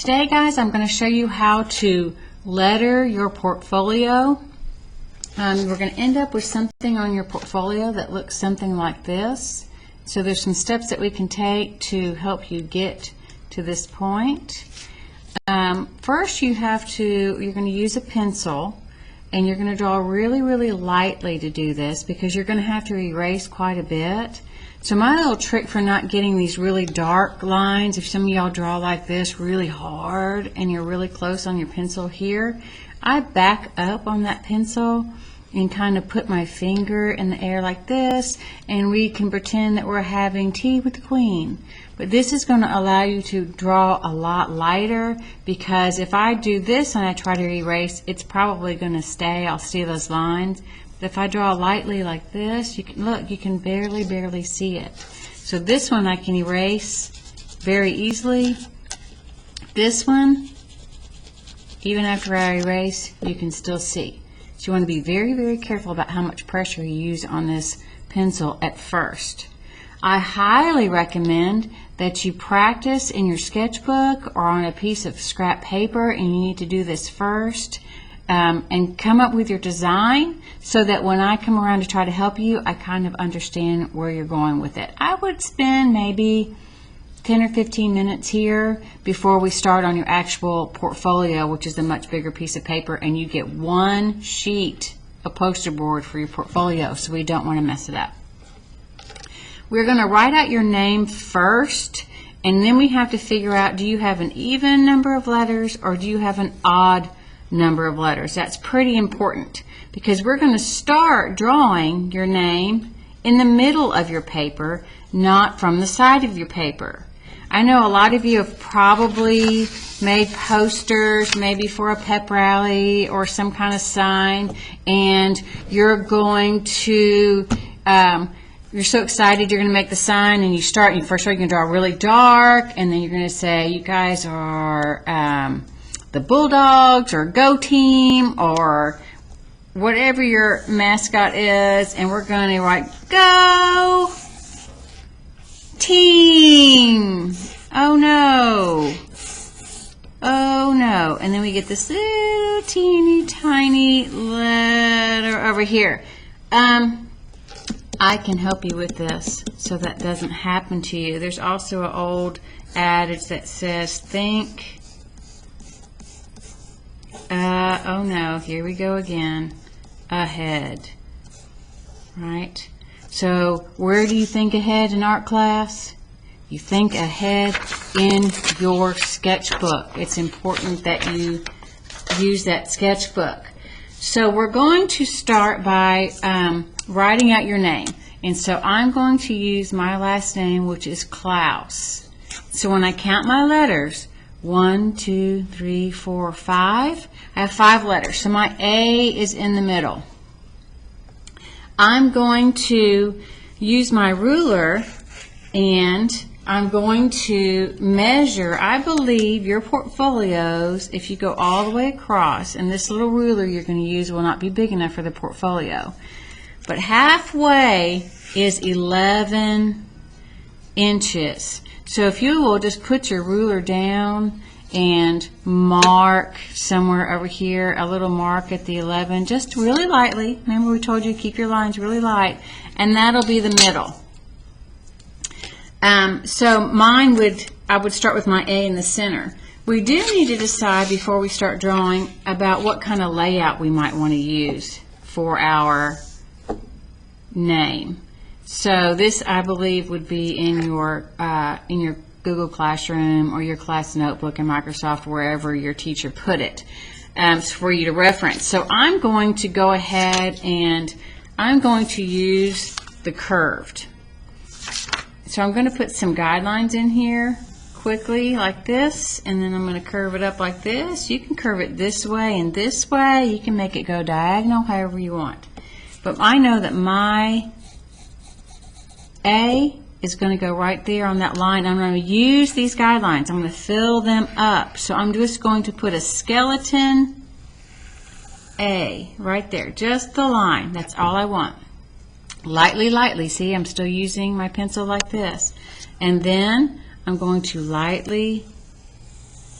Today, guys, I'm going to show you how to letter your portfolio. We're going to end up with something on your portfolio that looks something like this. So there's some steps that we can take to help you get to this point. First, you're going to use a pencil, and you're going to draw really, really lightly to do this because you're going to have to erase quite a bit. So my little trick for not getting these really dark lines, if some of y'all draw like this really hard and you're really close on your pencil here, I back up on that pencil and kind of put my finger in the air like this, and we can pretend that we're having tea with the Queen. But this is going to allow you to draw a lot lighter, because if I do this and I try to erase, it's probably going to stay. I'll see those lines. But if I draw lightly like this, you can barely see it. So this one I can erase very easily. This one, even after I erase, you can still see. So you want to be very, very careful about how much pressure you use on this pencil at first. I highly recommend that you practice in your sketchbook or on a piece of scrap paper, and you need to do this first. And come up with your design so that when I come around to try to help you, I kind of understand where you're going with it. I would spend maybe 10 or 15 minutes here before we start on your actual portfolio, which is a much bigger piece of paper, and you get one sheet of poster board for your portfolio, so we don't want to mess it up. We're going to write out your name first, and then we have to figure out, do you have an even number of letters or do you have an odd number of letters? That's pretty important, because we're going to start drawing your name in the middle of your paper, not from the side of your paper. I know a lot of you have probably made posters, maybe for a pep rally or some kind of sign, and you're going to you're so excited you're going to make the sign, and first you're going to draw really dark, and then you're going to say you guys are the Bulldogs or Go Team or whatever your mascot is, and we're going to write Go Team. Oh no. Oh no. And then we get this little teeny tiny letter over here. I can help you with this so that doesn't happen to you. There's also an old adage that says think. Oh no, here we go again. Ahead. Right? So, where do you think ahead in art class? You think ahead in your sketchbook. It's important that you use that sketchbook. So, we're going to start by writing out your name. And so, I'm going to use my last name, which is Klaus. So, when I count my letters, 1, 2, 3, 4, 5. I have 5 letters, so my A is in the middle. I'm going to use my ruler, and I'm going to measure. I believe your portfolios, if you go all the way across, and this little ruler you're going to use will not be big enough for the portfolio, but halfway is 11 inches. So if you will just put your ruler down and mark somewhere over here, a little mark at the 11, just really lightly. Remember we told you to keep your lines really light, and that'll be the middle. So I would start with my A in the center. We do need to decide before we start drawing about what kind of layout we might want to use for our name. So this, I believe, would be in your Google Classroom or your class notebook in Microsoft, wherever your teacher put it, for you to reference. So I'm going to go ahead and I'm going to use the curved. So I'm going to put some guidelines in here quickly like this, and then I'm going to curve it up like this. You can curve it this way and this way. You can make it go diagonal however you want. But I know that my A is going to go right there on that line. I'm going to use these guidelines. I'm going to fill them up. So I'm just going to put a skeleton A right there. Just the line. That's all I want. Lightly, lightly. See, I'm still using my pencil like this. And then I'm going to lightly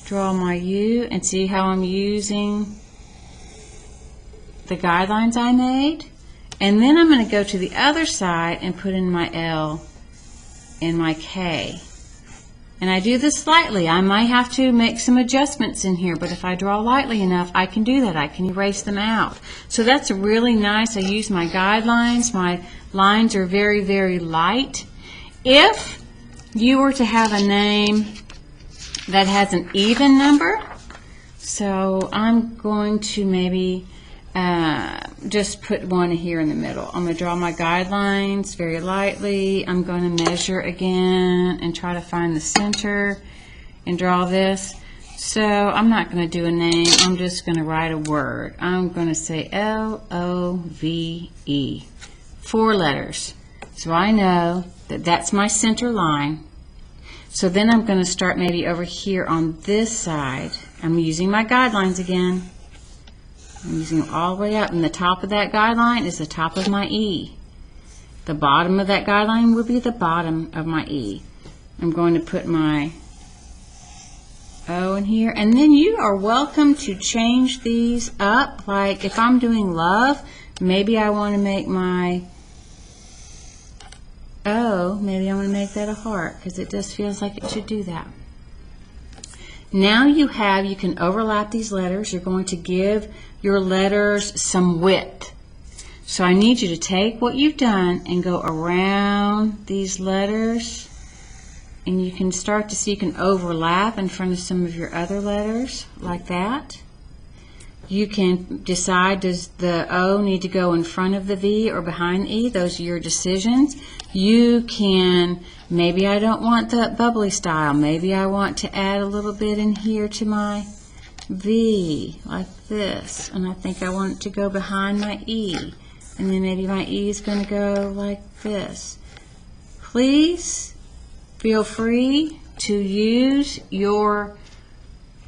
draw my U and see how I'm using the guidelines I made. And then I'm going to go to the other side and put in my L and my K. And I do this lightly. I might have to make some adjustments in here, but if I draw lightly enough, I can do that. I can erase them out. So that's really nice. I use my guidelines. My lines are very, very light. If you were to have a name that has an even number, so I'm going to maybe just put one here in the middle. I'm going to draw my guidelines very lightly. I'm going to measure again and try to find the center and draw this. So I'm not going to do a name. I'm just going to write a word. I'm going to say L-O-V-E. 4 letters. So I know that that's my center line. So then I'm going to start maybe over here on this side. I'm using my guidelines again. I'm using them all the way up, and the top of that guideline is the top of my E. The bottom of that guideline will be the bottom of my E. I'm going to put my O in here, and then you are welcome to change these up. Like if I'm doing love, maybe I want to make my O, maybe I want to make that a heart because it just feels like it should do that. Now you can overlap these letters. You're going to give your letters some width. So I need you to take what you've done and go around these letters, and you can start to see you can overlap in front of some of your other letters like that. You can decide, does the O need to go in front of the V or behind the E? Those are your decisions. You can, maybe I don't want the bubbly style. Maybe I want to add a little bit in here to my V, like this. And I think I want it to go behind my E. And then maybe my E is going to go like this. Please feel free to use your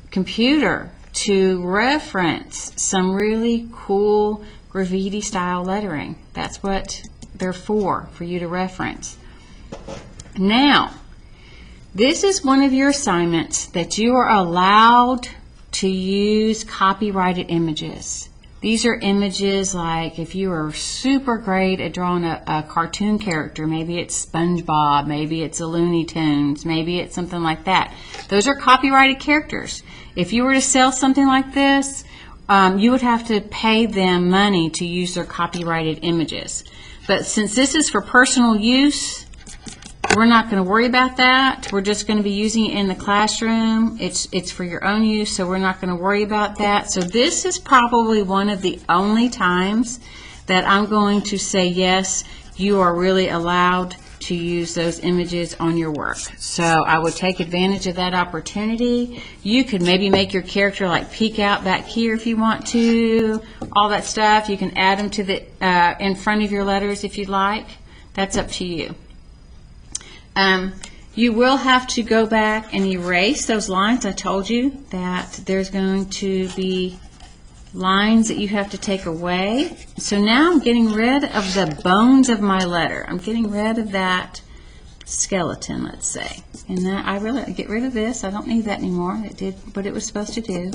computer to reference some really cool graffiti style lettering. That's what they're for you to reference. Now, this is one of your assignments that you are allowed to use copyrighted images. These are images like if you are super great at drawing a cartoon character, maybe it's SpongeBob, maybe it's a Looney Tunes, maybe it's something like that. Those are copyrighted characters. If you were to sell something like this, you would have to pay them money to use their copyrighted images. But since this is for personal use, we're not going to worry about that. We're just going to be using it in the classroom. It's for your own use, so we're not going to worry about that. So this is probably one of the only times that I'm going to say, yes, you are really allowed to use those images on your work. So I would take advantage of that opportunity. You could maybe make your character like peek out back here if you want to, all that stuff. You can add them to the in front of your letters if you'd like. That's up to you. You will have to go back and erase those lines. I told you that there's going to be lines that you have to take away. So now I'm getting rid of the bones of my letter. I'm getting rid of that skeleton, let's say. And that I really get rid of this. I don't need that anymore. It did what it was supposed to do.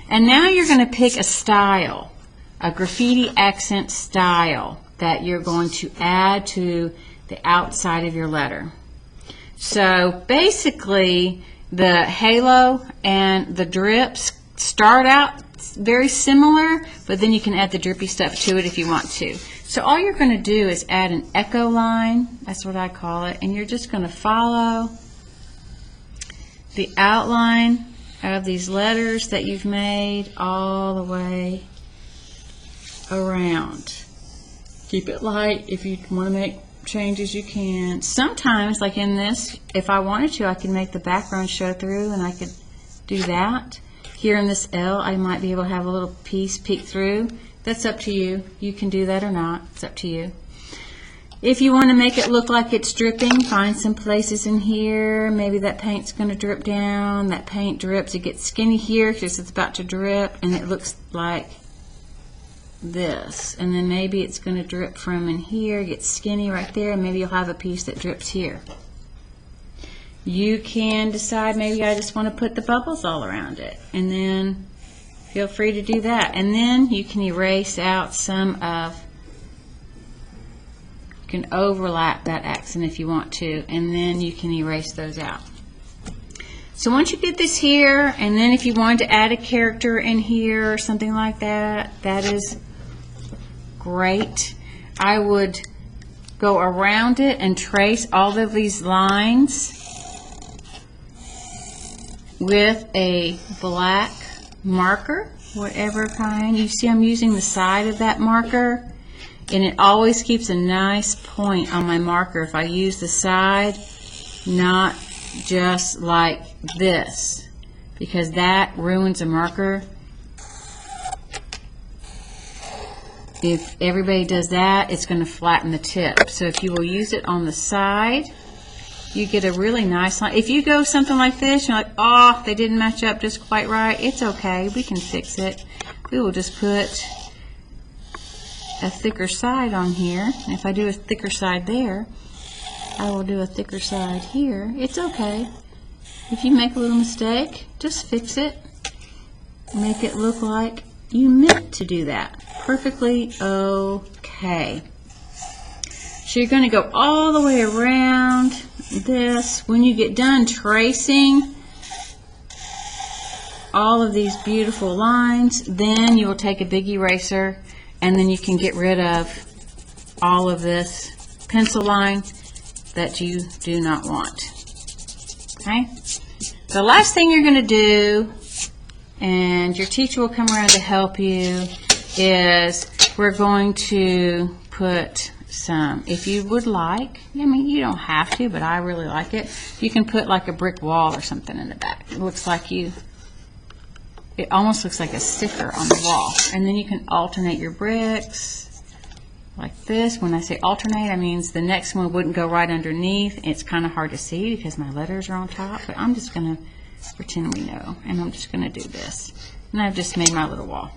And now you're going to pick a style, a graffiti accent style that you're going to add to the outside of your letter. So basically the halo and the drips start out very similar, but then you can add the drippy stuff to it if you want to. So all you're going to do is add an echo line, that's what I call it, and you're just going to follow the outline of these letters that you've made all the way around. Keep it light. If you want to make changes, you can. Sometimes, like in this, if I wanted to, I could make the background show through, and I could do that. Here in this L, I might be able to have a little piece peek through. That's up to you. You can do that or not. It's up to you. If you want to make it look like it's dripping, find some places in here. Maybe that paint's going to drip down. That paint drips. It gets skinny here because it's about to drip, and it looks like this. And then maybe it's going to drip from in here, get skinny right there, and maybe you'll have a piece that drips here. You can decide maybe I just want to put the bubbles all around it, and then feel free to do that. And then you can erase out some of, you can overlap that accent if you want to, and then you can erase those out. So once you get this here, and then if you wanted to add a character in here or something like that, that is great. I would go around it and trace all of these lines with a black marker, whatever kind. You see I'm using the side of that marker, and it always keeps a nice point on my marker if I use the side, not just like this, because that ruins a marker. If everybody does that, it's going to flatten the tip. So if you will use it on the side, you get a really nice line. If you go something like this, you're like, oh, they didn't match up just quite right, it's okay, we can fix it. We will just put a thicker side on here. And if I do a thicker side there, I will do a thicker side here. It's okay. If you make a little mistake, just fix it. Make it look like you meant to do that. Perfectly okay. So you're going to go all the way around this. When you get done tracing all of these beautiful lines, then you will take a big eraser, and then you can get rid of all of this pencil line that you do not want. Okay? The last thing you're going to do, and your teacher will come around to help you, is we're going to put some, if you would like, I mean, you don't have to, but I really like it, you can put like a brick wall or something in the back. It looks like it almost looks like a sticker on the wall. And then you can alternate your bricks like this. When I say alternate, I mean the next one wouldn't go right underneath. It's kind of hard to see because my letters are on top, but I'm just going to pretend we know, and I'm just going to do this. And I've just made my little wall.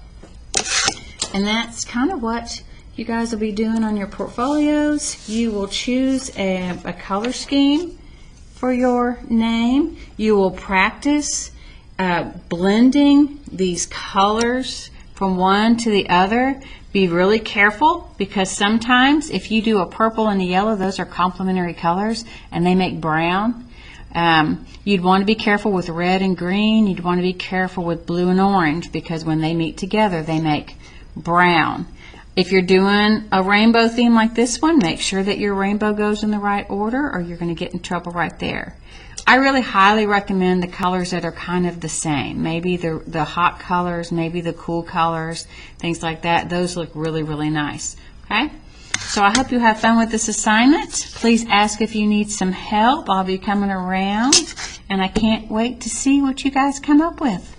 And that's kind of what you guys will be doing on your portfolios. You will choose a color scheme for your name. You will practice blending these colors from one to the other. Be really careful, because sometimes if you do a purple and a yellow, those are complementary colors and they make brown. You'd want to be careful with red and green. You'd want to be careful with blue and orange, because when they meet together they make brown. If you're doing a rainbow theme like this one, make sure that your rainbow goes in the right order, or you're going to get in trouble right there. I really highly recommend the colors that are kind of the same. Maybe the hot colors, maybe the cool colors, things like that. Those look really, really nice. Okay? So I hope you have fun with this assignment. Please ask if you need some help. I'll be coming around, and I can't wait to see what you guys come up with.